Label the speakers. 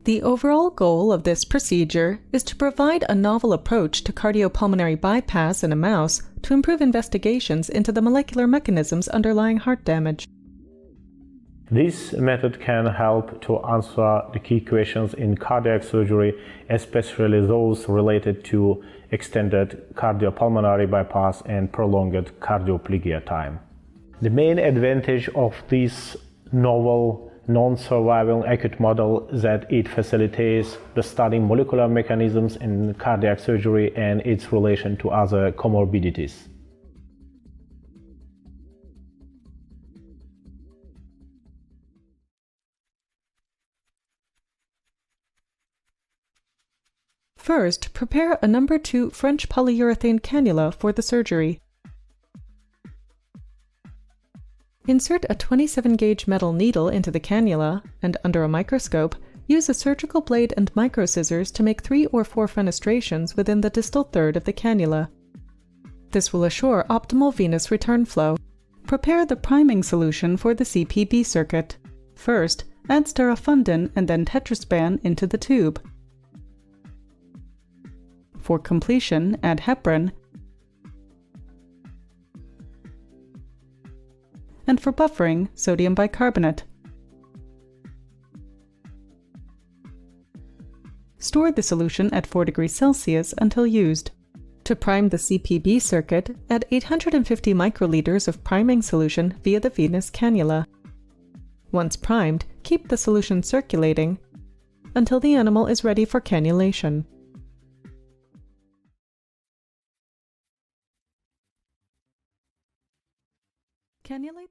Speaker 1: The overall goal of this procedure is to provide a novel approach to cardiopulmonary bypass in a mouse to improve investigations into the molecular mechanisms underlying heart damage.
Speaker 2: This method can help to answer the key questions in cardiac surgery, especially those related to extended cardiopulmonary bypass and prolonged cardioplegia time. The main advantage of this novel non-survival acute model is that it facilitates the studying molecular mechanisms in cardiac surgery and its relation to other comorbidities.
Speaker 1: First, prepare a No. 2 French polyurethane cannula for the surgery. Insert a 27-gauge metal needle into the cannula, and under a microscope, use a surgical blade and microscissors to make 3 or 4 fenestrations within the distal third of the cannula. This will assure optimal venous return flow. Prepare the priming solution for the CPB circuit. First, add sterafundin and then tetraspan into the tube. For completion, add heparin, and for buffering, sodium bicarbonate. Store the solution at 4 degrees Celsius until used. To prime the CPB circuit, add 850 microliters of priming solution via the venous cannula. Once primed, keep the solution circulating until the animal is ready for cannulation. Cannulate the